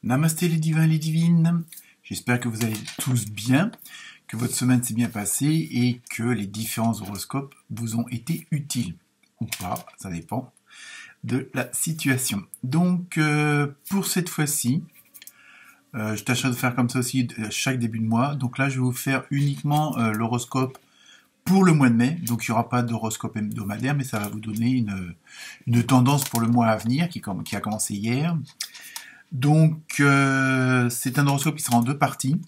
Namasté les divins et les divines, j'espère que vous allez tous bien, que votre semaine s'est bien passée et que les différents horoscopes vous ont été utiles, ou pas, ça dépend de la situation. Donc pour cette fois-ci, je tâcherai de faire comme ça aussi chaque début de mois, donc là je vais vous faire uniquement l'horoscope pour le mois de mai, donc il n'y aura pas d'horoscope hebdomadaire, mais ça va vous donner une tendance pour le mois à venir qui a commencé hier. Donc c'est un horoscope qui sera en deux parties.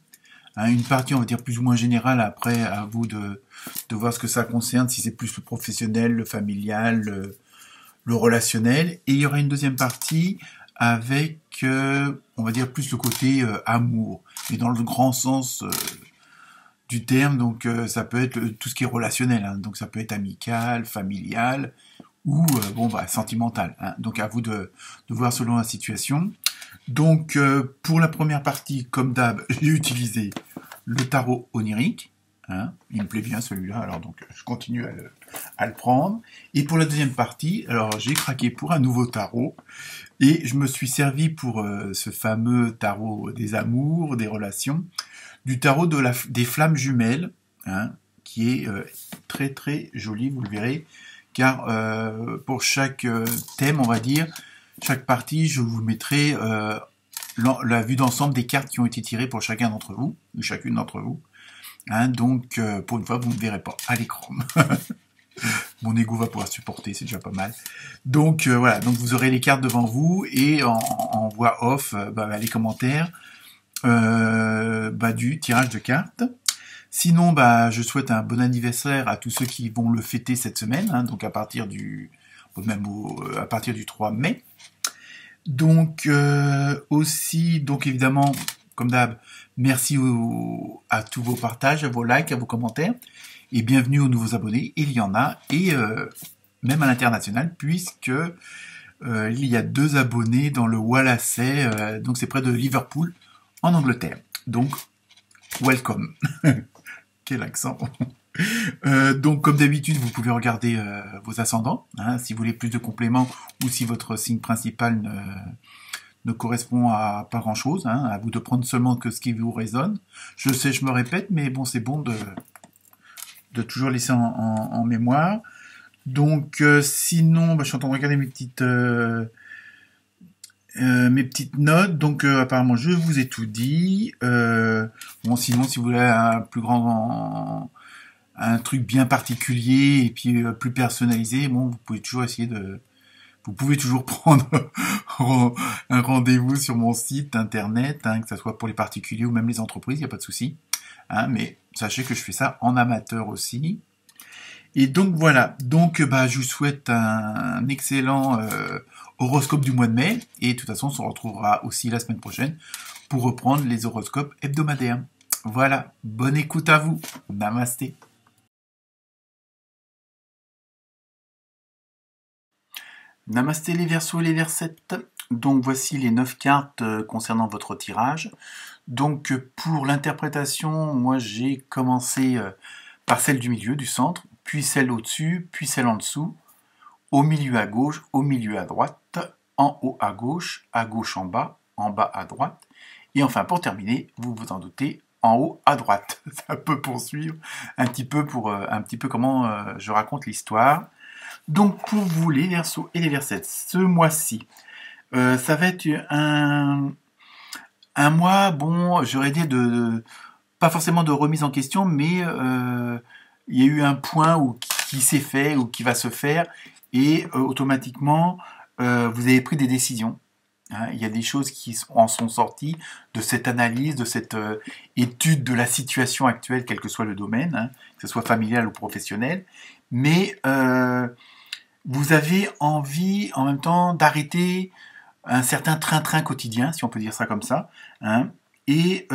Une partie on va dire plus ou moins générale, après à vous de voir ce que ça concerne, si c'est plus le professionnel, le familial, le relationnel. Et il y aura une deuxième partie avec, on va dire plus le côté amour, mais dans le grand sens du terme, donc ça peut être tout ce qui est relationnel, donc ça peut être amical, familial ou sentimental. Donc à vous de voir selon la situation. Donc pour la première partie, comme d'hab, j'ai utilisé le tarot onirique. Il me plaît bien celui-là, alors donc je continue à le prendre. Et pour la deuxième partie, alors j'ai craqué pour un nouveau tarot. Et je me suis servi pour ce fameux tarot des amours, des relations, du tarot des flammes jumelles, qui est très très joli, vous le verrez, car pour chaque thème, on va dire, chaque partie, je vous mettrai la vue d'ensemble des cartes qui ont été tirées pour chacun d'entre vous, ou chacune d'entre vous. Donc, pour une fois, vous ne me verrez pas à l'écran. Mon ego va pouvoir supporter, c'est déjà pas mal. Donc voilà, donc vous aurez les cartes devant vous et en voix off, les commentaires du tirage de cartes. Sinon, je souhaite un bon anniversaire à tous ceux qui vont le fêter cette semaine, donc à partir du 3 mai. Donc aussi, donc évidemment, comme d'hab, merci à tous vos partages, à vos likes, à vos commentaires. Et bienvenue aux nouveaux abonnés, il y en a, et même à l'international, puisque il y a 2 abonnés dans le Wallasey, donc c'est près de Liverpool, en Angleterre. Donc, welcome. Quel accent. Donc, comme d'habitude, vous pouvez regarder vos ascendants, si vous voulez plus de compléments, ou si votre signe principal ne correspond à pas grand-chose, à vous de prendre seulement que ce qui vous résonne. Je sais, je me répète, mais bon, c'est bon de toujours laisser en mémoire. Donc sinon, je suis en train de regarder mes petites notes. Donc apparemment, je vous ai tout dit. Sinon, si vous voulez un truc bien particulier et puis plus personnalisé, vous pouvez toujours vous pouvez toujours prendre un rendez-vous sur mon site internet, que ce soit pour les particuliers ou même les entreprises, il n'y a pas de souci. Mais sachez que je fais ça en amateur aussi. Et donc voilà, donc je vous souhaite un excellent horoscope du mois de mai. Et de toute façon, on se retrouvera aussi la semaine prochaine pour reprendre les horoscopes hebdomadaires. Voilà, bonne écoute à vous. Namasté. Namasté les Verseaux et les Versettes. Donc voici les 9 cartes concernant votre tirage. Donc pour l'interprétation, moi j'ai commencé par celle du milieu, du centre, puis celle au-dessus, puis celle en dessous, au milieu à gauche, au milieu à droite, en haut à gauche en bas à droite, et enfin pour terminer, vous vous en doutez, en haut à droite. Ça peut poursuivre un petit peu comment je raconte l'histoire. Donc pour vous les Verseaux et les Versettes, ce mois-ci, ça va être un mois, j'aurais dit pas forcément de remise en question, mais il y a eu un point qui s'est fait ou qui va se faire, et automatiquement, vous avez pris des décisions. Il y a des choses qui en sont sorties de cette analyse, de cette étude de la situation actuelle, quel que soit le domaine, que ce soit familial ou professionnel, mais vous avez envie en même temps d'arrêter un certain train-train quotidien, si on peut dire ça comme ça, et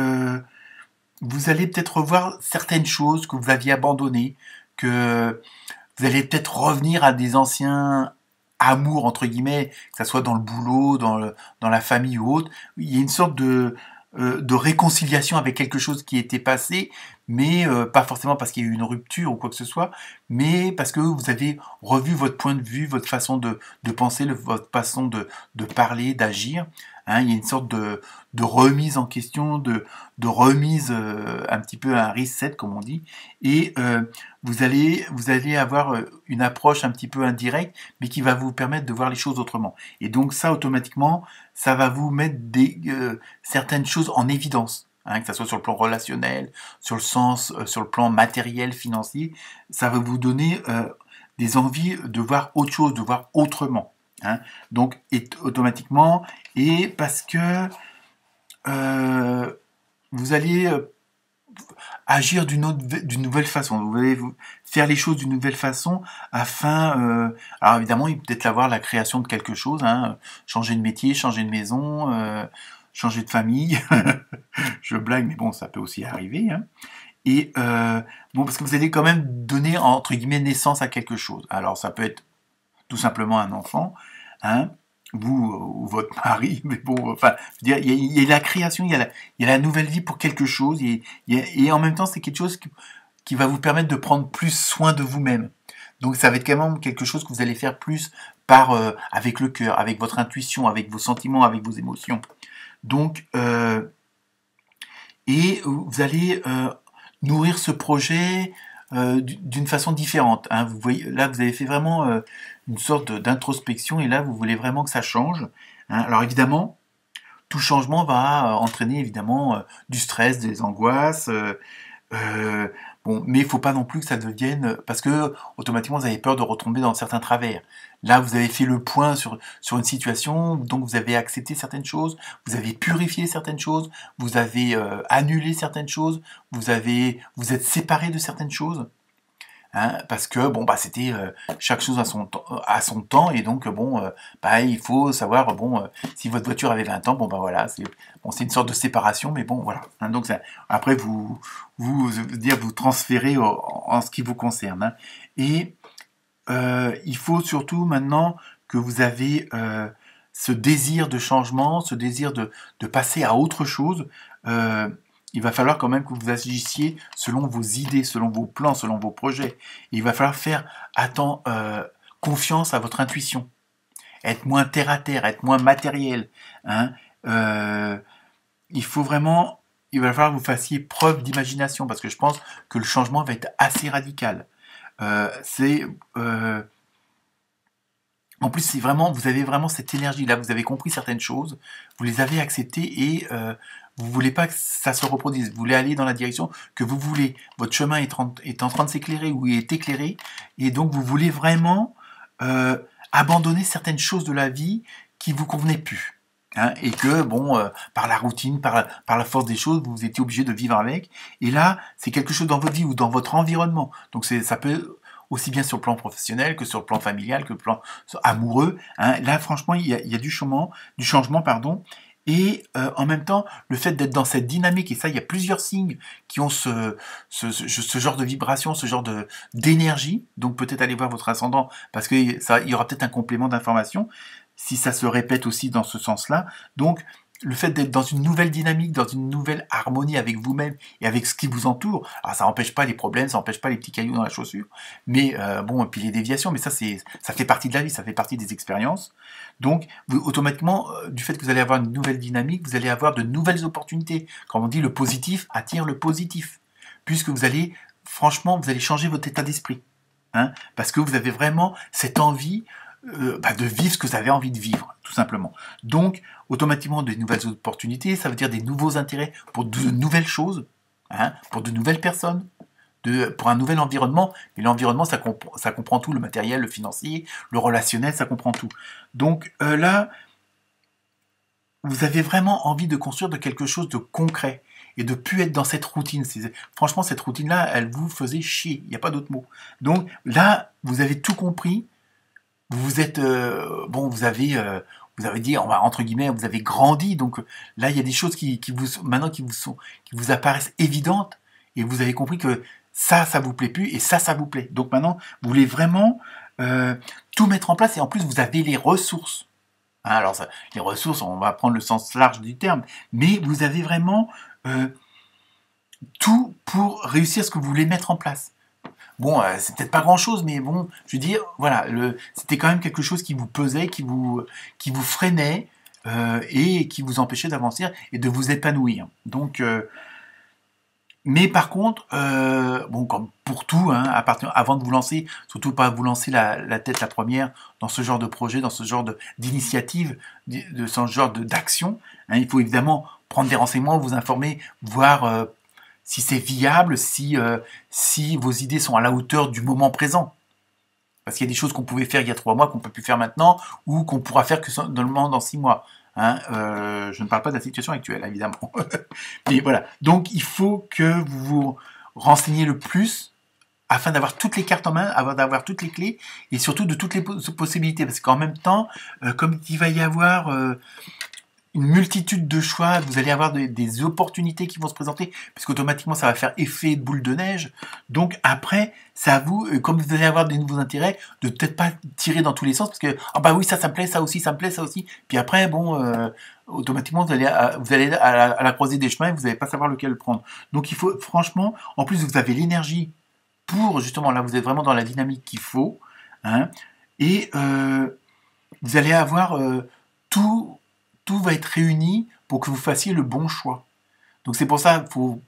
vous allez peut-être revoir certaines choses que vous aviez abandonnées, que vous allez peut-être revenir à des anciens amours, entre guillemets, que ce soit dans le boulot, dans la famille ou autre. Il y a une sorte de réconciliation avec quelque chose qui était passé, mais pas forcément parce qu'il y a eu une rupture ou quoi que ce soit, mais parce que vous avez revu votre point de vue, votre façon de penser, votre façon de parler, d'agir, Hein, il y a une sorte de remise en question, de remise un petit peu un reset comme on dit, et vous allez avoir une approche un petit peu indirecte, mais qui va vous permettre de voir les choses autrement. Et donc ça automatiquement, ça va vous mettre certaines choses en évidence. Hein, que ce soit sur le plan relationnel, sur le plan matériel, financier, ça va vous donner des envies de voir autre chose, de voir autrement. Hein. Donc automatiquement, et parce que vous allez agir d'une nouvelle façon. Vous allez faire les choses d'une nouvelle façon afin, alors évidemment, il peut peut-être avoir la création de quelque chose, hein, changer de métier, changer de maison, changer de famille. Je blague, mais bon, ça peut aussi arriver. Hein. Et bon, parce que vous allez quand même donner entre guillemets naissance à quelque chose. Alors ça peut être tout simplement un enfant, hein, vous ou votre mari, mais bon, enfin, je veux dire, il y a la création, il y a la nouvelle vie pour quelque chose, et en même temps, c'est quelque chose qui va vous permettre de prendre plus soin de vous-même. Donc, ça va être quand même quelque chose que vous allez faire plus avec le cœur, avec votre intuition, avec vos sentiments, avec vos émotions. Donc, et vous allez nourrir ce projet d'une façon différente. Hein. Vous voyez, là, vous avez fait vraiment une sorte d'introspection, et là, vous voulez vraiment que ça change. Hein. Alors évidemment, tout changement va entraîner évidemment du stress, des angoisses. Bon, mais il ne faut pas non plus que ça devienne, parce que automatiquement vous avez peur de retomber dans certains travers. Là, vous avez fait le point sur une situation, donc vous avez accepté certaines choses, vous avez purifié certaines choses, vous avez annulé certaines choses, vous êtes séparé de certaines choses. Hein, parce que bon bah c'était chaque chose à son temps, et donc bon pareil, il faut savoir bon si votre voiture avait 20 ans, bon bah voilà, c'est une sorte de séparation, mais bon voilà. Hein, donc ça, après vous transférez en ce qui vous concerne. Hein. Et il faut surtout maintenant que vous avez ce désir de changement, ce désir de passer à autre chose. Il va falloir quand même que vous agissiez selon vos idées, selon vos plans, selon vos projets. Et il va falloir faire confiance à votre intuition. Être moins terre à terre, être moins matériel. Hein. Il va falloir que vous fassiez preuve d'imagination, parce que je pense que le changement va être assez radical. En plus, vous avez vraiment cette énergie là, vous avez compris certaines choses, vous les avez acceptées, et vous voulez pas que ça se reproduise, vous voulez aller dans la direction que vous voulez. Votre chemin est en train de s'éclairer, ou est éclairé, et donc vous voulez vraiment abandonner certaines choses de la vie qui vous convenaient plus. Hein, et que, bon, par la routine, par la force des choses, vous étiez obligé de vivre avec. Et là, c'est quelque chose dans votre vie ou dans votre environnement. Donc ça peut aussi bien sur le plan professionnel que sur le plan familial, que le plan amoureux. Hein. Là, franchement, il y a du changement, pardon. Et en même temps, le fait d'être dans cette dynamique, et ça, il y a plusieurs signes qui ont ce genre de vibration, ce genre d'énergie. Donc peut-être aller voir votre ascendant, parce que il y aura peut-être un complément d'information, si ça se répète aussi dans ce sens-là. Donc, le fait d'être dans une nouvelle dynamique, dans une nouvelle harmonie avec vous-même et avec ce qui vous entoure, alors ça n'empêche pas les problèmes, ça n'empêche pas les petits cailloux dans la chaussure, mais bon, et puis les déviations, mais ça fait partie de la vie, ça fait partie des expériences. Donc, automatiquement, du fait que vous allez avoir une nouvelle dynamique, vous allez avoir de nouvelles opportunités. Comme on dit, le positif attire le positif, puisque vous allez changer votre état d'esprit. Hein, parce que vous avez vraiment cette envie de vivre ce que vous avez envie de vivre, tout simplement. Donc, automatiquement, de nouvelles opportunités, ça veut dire des nouveaux intérêts pour de nouvelles choses, hein, pour de nouvelles personnes, pour un nouvel environnement. Et l'environnement, ça comprend tout, le matériel, le financier, le relationnel, ça comprend tout. Donc là, vous avez vraiment envie de construire de quelque chose de concret et de plus être dans cette routine. Franchement, cette routine-là, elle vous faisait chier, il n'y a pas d'autre mot. Donc là, vous avez tout compris. Vous êtes vous avez dit, entre guillemets, vous avez grandi, donc là il y a des choses qui vous apparaissent évidentes, et vous avez compris que ça vous plaît plus, et ça vous plaît. Donc maintenant vous voulez vraiment tout mettre en place, et en plus vous avez les ressources. Hein, alors les ressources, on va prendre le sens large du terme, mais vous avez vraiment tout pour réussir ce que vous voulez mettre en place. Bon, c'est peut-être pas grand-chose, mais bon, je veux dire, voilà, c'était quand même quelque chose qui vous pesait, qui vous freinait, et qui vous empêchait d'avancer et de vous épanouir. Donc, mais par contre, bon, comme pour tout, hein, avant de vous lancer, surtout pas vous lancer la tête la première dans ce genre de projet, dans ce genre d'initiative, de ce genre d'action, hein, il faut évidemment prendre des renseignements, vous informer, voir si c'est viable, si vos idées sont à la hauteur du moment présent. Parce qu'il y a des choses qu'on pouvait faire il y a 3 mois qu'on ne peut plus faire maintenant, ou qu'on pourra faire que seulement dans 6 mois. Hein, je ne parle pas de la situation actuelle, évidemment. Mais voilà. Donc, il faut que vous vous renseigniez le plus afin d'avoir toutes les cartes en main, d'avoir toutes les clés et surtout de toutes les possibilités. Parce qu'en même temps, comme il va y avoir une multitude de choix, vous allez avoir des opportunités qui vont se présenter, puisqu'automatiquement ça va faire effet boule de neige. Donc après, c'est à vous, comme vous allez avoir des nouveaux intérêts, de peut-être pas tirer dans tous les sens, parce que ah bah oui, ça me plaît, ça aussi, ça me plaît, ça aussi. Puis après, bon, automatiquement vous allez à la croisée des chemins et vous n'allez pas savoir lequel prendre. Donc il faut, franchement, en plus vous avez l'énergie pour justement, là vous êtes vraiment dans la dynamique qu'il faut, hein, et vous allez avoir tout va être réuni pour que vous fassiez le bon choix. Donc c'est pour ça, faut,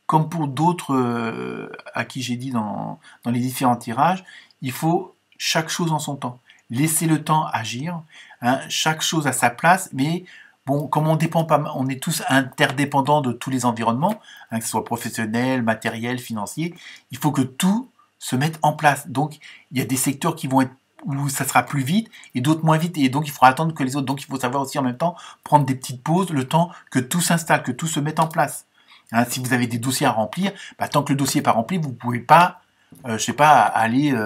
comme pour d'autres à qui j'ai dit dans les différents tirages, il faut chaque chose en son temps. Laisser le temps agir, hein, chaque chose à sa place, mais bon, comme on dépend pas, on est tous interdépendants de tous les environnements, hein, que ce soit professionnel, matériel, financier, il faut que tout se mette en place. Donc il y a des secteurs qui vont être où ça sera plus vite et d'autres moins vite et donc il faudra attendre que les autres. Donc il faut savoir aussi en même temps prendre des petites pauses, le temps que tout s'installe, que tout se mette en place. Hein, si vous avez des dossiers à remplir, bah, tant que le dossier n'est pas rempli, vous ne pouvez pas, je sais pas, aller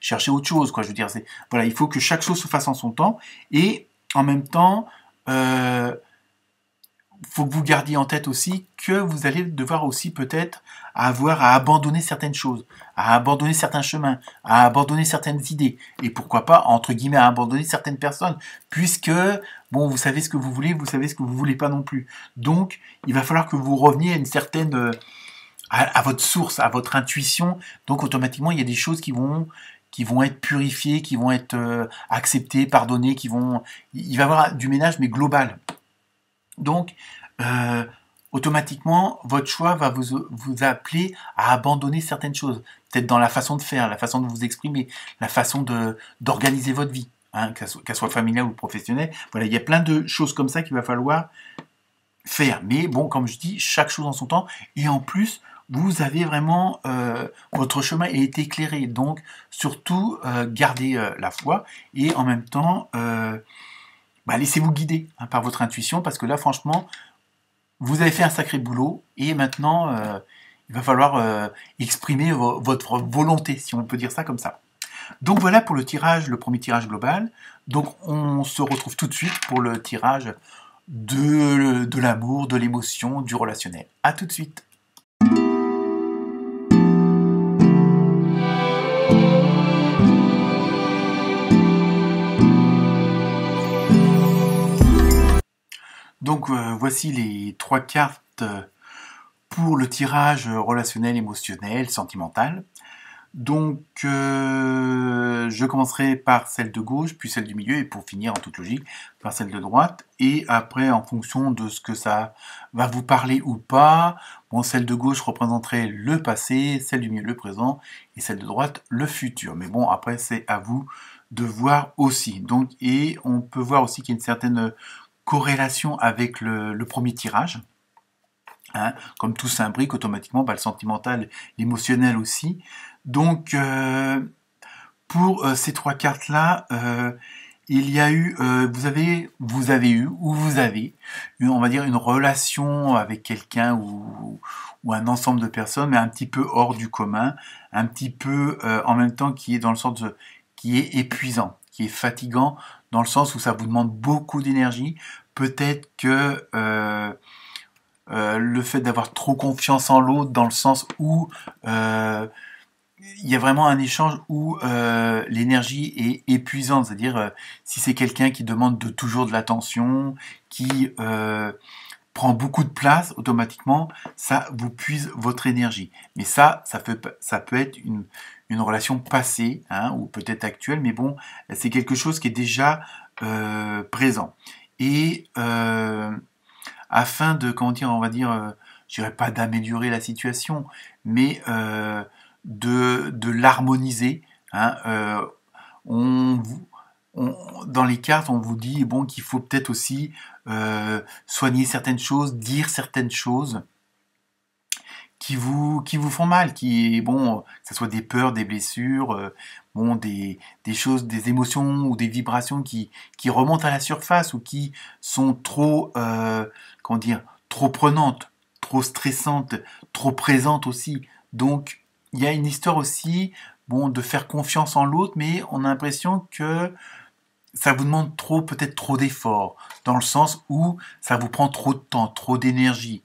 chercher autre chose. Quoi. Je veux dire, voilà, il faut que chaque chose se fasse en son temps et en même temps, faut que vous gardiez en tête aussi que vous allez devoir aussi peut-être avoir à abandonner certaines choses, à abandonner certains chemins, à abandonner certaines idées, et pourquoi pas, entre guillemets, à abandonner certaines personnes, puisque, bon, vous savez ce que vous voulez, vous savez ce que vous voulez pas non plus. Donc, il va falloir que vous reveniez à une certaine, à votre source, à votre intuition, donc automatiquement, il y a des choses qui vont être purifiées, qui vont être acceptées, pardonnées, il va y avoir du ménage, mais global. Donc, automatiquement, votre choix va vous appeler à abandonner certaines choses. Peut-être dans la façon de faire, la façon de vous exprimer, la façon d'organiser votre vie, hein, qu'elle soit familiale ou professionnelle. Voilà, il y a plein de choses comme ça qu'il va falloir faire. Mais bon, comme je dis, chaque chose en son temps. Et en plus, vous avez vraiment... votre chemin est éclairé. Donc, surtout, gardez la foi. Et en même temps... laissez-vous guider hein, par votre intuition, parce que là, franchement, vous avez fait un sacré boulot, et maintenant, il va falloir exprimer votre volonté, si on peut dire ça comme ça. Donc voilà pour le premier tirage global. Donc on se retrouve tout de suite pour le tirage de l'amour, de l'émotion, du relationnel. À tout de suite. Donc voici les 3 cartes pour le tirage relationnel, émotionnel, sentimental. Donc je commencerai par celle de gauche, puis celle du milieu, et pour finir en toute logique par celle de droite. Et après, en fonction de ce que ça va vous parler ou pas, bon, celle de gauche représenterait le passé, celle du milieu le présent, et celle de droite le futur. Mais bon, après c'est à vous de voir aussi. Donc, et on peut voir aussi qu'il y a une certaine corrélation avec le premier tirage. Hein, comme tout s'imbrique automatiquement, le sentimental, l'émotionnel aussi. Donc, pour ces 3 cartes-là, il y a eu, vous avez eu, ou vous avez eu, on va dire, une relation avec quelqu'un ou un ensemble de personnes, mais un petit peu hors du commun, un petit peu en même temps qui est dans le sens qui est épuisant, qui est fatigant, dans le sens où ça vous demande beaucoup d'énergie. Peut-être que le fait d'avoir trop confiance en l'autre, dans le sens où il y a vraiment un échange où l'énergie est épuisante, c'est-à-dire si c'est quelqu'un qui demande toujours de l'attention, qui prend beaucoup de place, automatiquement, ça vous puise votre énergie. Mais ça peut être une relation passée, hein, ou peut-être actuelle, mais bon, c'est quelque chose qui est déjà présent. et afin de, comment dire, on va dire, je dirais pas d'améliorer la situation, mais de l'harmoniser. Hein, on, dans les cartes, on vous dit bon qu'il faut peut-être aussi soigner certaines choses, dire certaines choses qui vous font mal, qui bon, que ce soit des peurs, des blessures, bon, des choses, des émotions ou des vibrations qui remontent à la surface ou qui sont trop, comment dire, trop prenantes, trop stressantes, trop présentes aussi. Donc, il y a une histoire aussi, bon, de faire confiance en l'autre, mais on a l'impression que ça vous demande trop, peut-être trop d'efforts, dans le sens où ça vous prend trop de temps, trop d'énergie,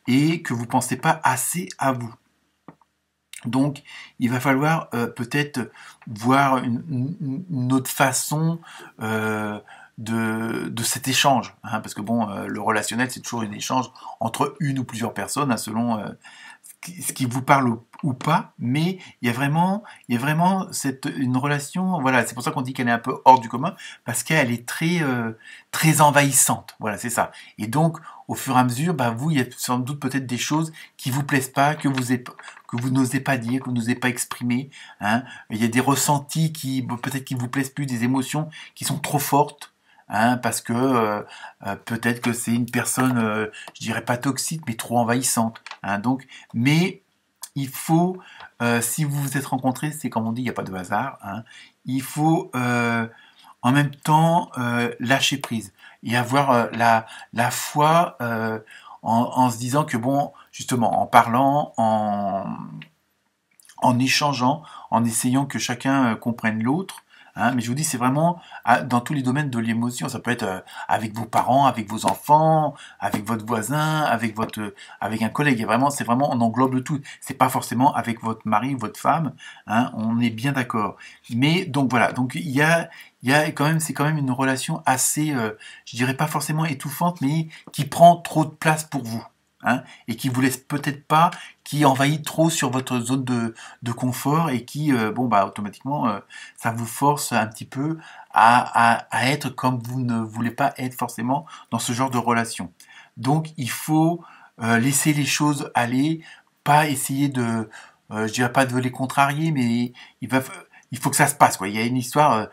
et que vous ne pensez pas assez à vous. Donc, il va falloir peut-être voir une autre façon de cet échange, hein, parce que bon, le relationnel, c'est toujours un échange entre une ou plusieurs personnes, hein, selon ce qui vous parle ou pas, mais il y a vraiment une relation, voilà, c'est pour ça qu'on dit qu'elle est un peu hors du commun, parce qu'elle est très envahissante, voilà, c'est ça. Et donc, au fur et à mesure, bah, vous, il y a sans doute peut-être des choses qui vous plaisent pas, que vous n'osez pas dire, que vous n'osez pas exprimer, hein. Il y a des ressentis qui, peut-être qui vous plaisent plus, des émotions qui sont trop fortes, hein, parce que peut-être que c'est une personne, je dirais pas toxique, mais trop envahissante, hein, donc, mais il faut, si vous vous êtes rencontrés, c'est comme on dit, il n'y a pas de hasard, hein, il faut en même temps lâcher prise et avoir la foi en se disant que bon, justement, en parlant, en échangeant, en essayant que chacun comprenne l'autre. Hein, mais je vous dis, c'est vraiment dans tous les domaines de l'émotion. Ça peut être avec vos parents, avec vos enfants, avec votre voisin, avec un collègue. C'est vraiment, on englobe tout. C'est pas forcément avec votre mari, votre femme. Hein, on est bien d'accord. Mais donc voilà. Donc il y a quand même, c'est quand même une relation assez, je dirais pas forcément étouffante, mais qui prend trop de place pour vous. Hein, et qui vous laisse peut-être pas, qui envahit trop sur votre zone de confort et qui, bon bah automatiquement, ça vous force un petit peu à être comme vous ne voulez pas être forcément dans ce genre de relation. Donc il faut laisser les choses aller, pas essayer de, je dirais pas de les contrarier, mais il faut que ça se passe, quoi. Il y a une histoire.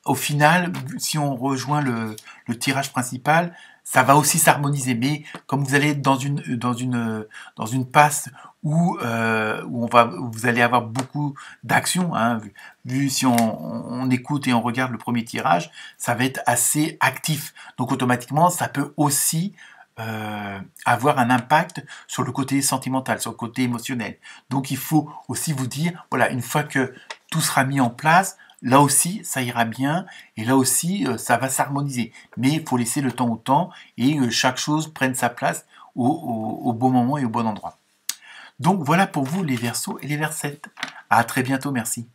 Au final, si on rejoint le tirage principal, ça va aussi s'harmoniser. Mais comme vous allez être dans une passe où où vous allez avoir beaucoup d'actions, hein, vu si on écoute et on regarde le premier tirage, ça va être assez actif. Donc automatiquement, ça peut aussi avoir un impact sur le côté sentimental, sur le côté émotionnel. Donc il faut aussi vous dire, voilà, une fois que tout sera mis en place, là aussi ça ira bien et là aussi ça va s'harmoniser. Mais il faut laisser le temps au temps et chaque chose prenne sa place au bon moment et au bon endroit. Donc voilà pour vous les Verseaux et les Versettes. À très bientôt, merci.